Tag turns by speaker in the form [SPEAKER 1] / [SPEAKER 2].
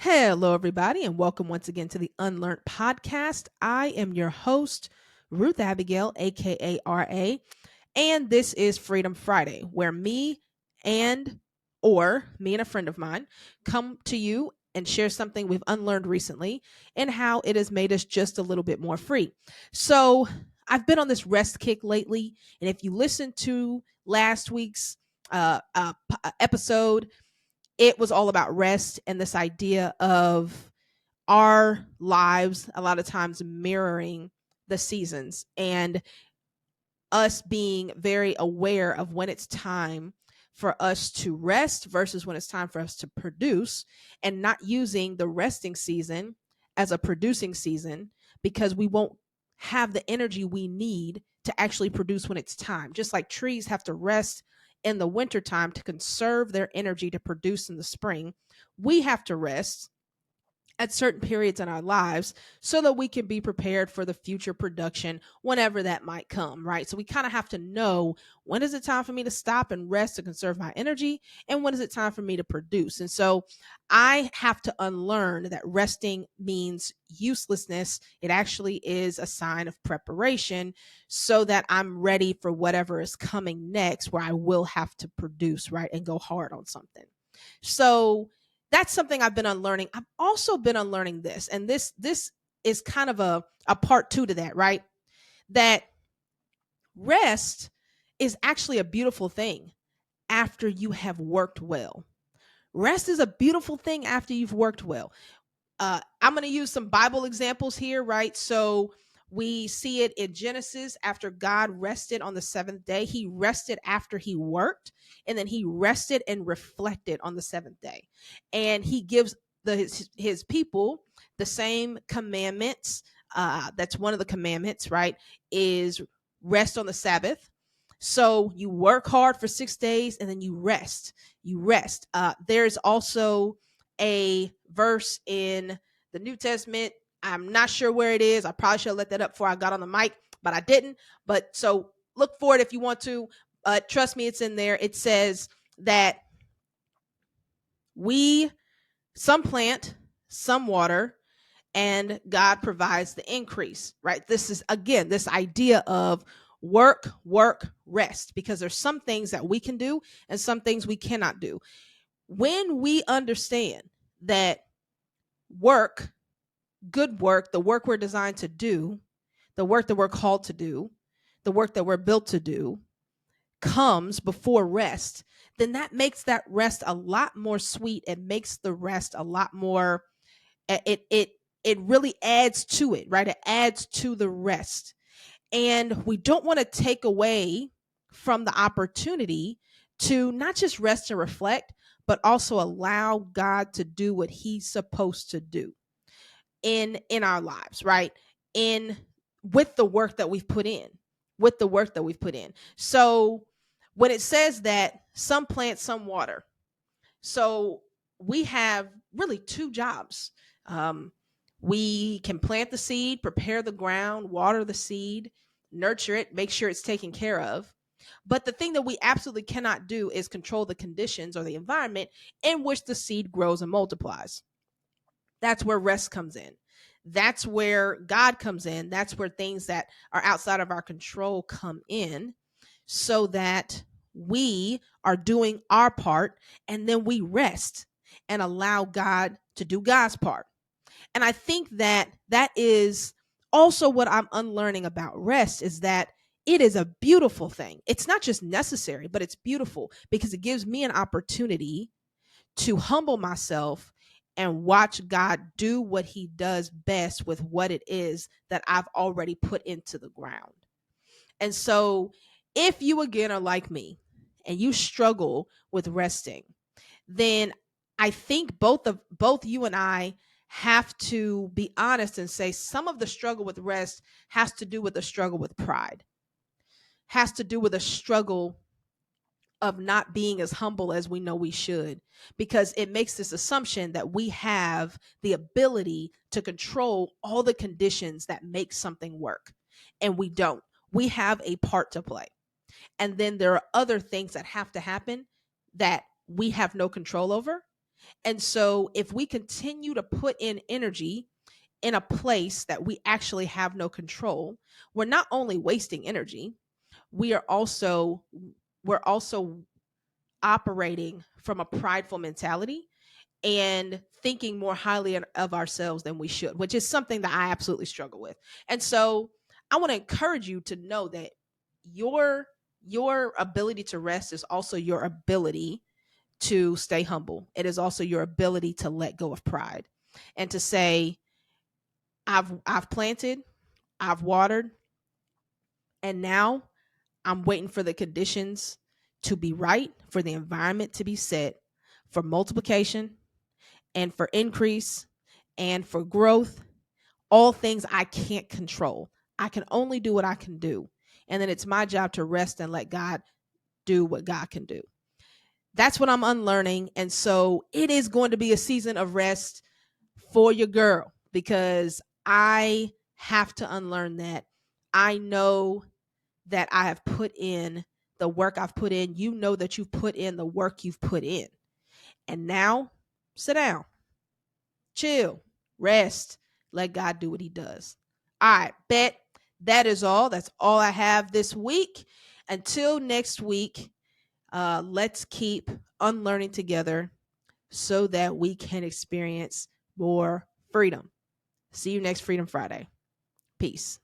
[SPEAKER 1] Hello, everybody, and welcome once again to the UnLearnT Podcast. I am your host, Ruth Abigail, aka RA, and this is Freedom Friday, where me and a friend of mine come to you and share something we've unlearned recently and how it has made us just a little bit more free. So, I've been on this rest kick lately, and if you listen to last week's episode, it was all about rest and this idea of our lives a lot of times mirroring the seasons and us being very aware of when it's time for us to rest versus when it's time for us to produce, and not using the resting season as a producing season, because we won't have the energy we need to actually produce when it's time. Just like trees have to rest in the wintertime to conserve their energy to produce in the spring, we have to rest at certain periods in our lives so that we can be prepared for the future production whenever that might come, right? So we kind of have to know, when is it time for me to stop and rest to conserve my energy, and when is it time for me to produce? And so I have to unlearn that resting means uselessness. It actually is a sign of preparation so that I'm ready for whatever is coming next, where I will have to produce, right, and go hard on something. So that's something I've been unlearning. I've also been unlearning this, and this is kind of a part two to that, right? That rest is actually a beautiful thing after you have worked well. Rest is a beautiful thing after you've worked well. I'm going to use some Bible examples here, right? So we see it in Genesis. After God rested on the seventh day, he rested after he worked, and then he rested and reflected on the seventh day. And he gives his people the same commandments. That's one of the commandments, right? Is rest on the Sabbath. So you work hard for 6 days and then you rest. You rest. There's also a verse in the New Testament. I'm not sure where it is. I probably should have let that up before I got on the mic, but I didn't. But so look for it if you want to. Trust me, it's in there. It says that some plant, some water, and God provides the increase, right? This is, again, this idea of work, rest, because there's some things that we can do and some things we cannot do. When we understand that work, good work, the work we're designed to do, the work that we're called to do, the work that we're built to do, comes before rest, then that makes that rest a lot more sweet. It makes the rest a lot more, it really adds to it, right? It adds to the rest. And we don't want to take away from the opportunity to not just rest and reflect, but also allow God to do what he's supposed to do in our lives, right? In with the work that we've put in, with the work that we've put in. So when it says that some plant, some water, so we have really two jobs. We can plant the seed, prepare the ground, water the seed, nurture it, make sure it's taken care of. But the thing that we absolutely cannot do is control the conditions or the environment in which the seed grows and multiplies. That's where rest comes in. That's where God comes in. That's where things that are outside of our control come in, so that we are doing our part, and then we rest and allow God to do God's part. And I think that that is also what I'm unlearning about rest, is that it is a beautiful thing. It's not just necessary, but it's beautiful because it gives me an opportunity to humble myself and watch God do what he does best with what it is that I've already put into the ground. And so if you again are like me and you struggle with resting, then I think both you and I have to be honest and say some of the struggle with rest has to do with the struggle with pride, has to do with a struggle of not being as humble as we know we should, because it makes this assumption that we have the ability to control all the conditions that make something work. And we don't. We have a part to play. And then there are other things that have to happen that we have no control over. And so if we continue to put in energy in a place that we actually have no control, we're not only wasting energy, we are also we're also operating from a prideful mentality and thinking more highly of ourselves than we should, which is something that I absolutely struggle with. And so I want to encourage you to know that your your ability to rest is also your ability to stay humble. It is also your ability to let go of pride and to say, I've planted, I've watered, and now I'm waiting for the conditions to be right, for the environment to be set for multiplication and for increase and for growth, all things I can't control. I can only do what I can do. And then it's my job to rest and let God do what God can do. That's what I'm unlearning. And so it is going to be a season of rest for your girl because I have to unlearn that. I know that I have put in the work I've put in. You know that you've put in the work you've put in. And now sit down, chill, rest, let God do what he does. All right, bet that is all. That's all I have this week. Until next week, let's keep unlearning together so that we can experience more freedom. See you next Freedom Friday. Peace.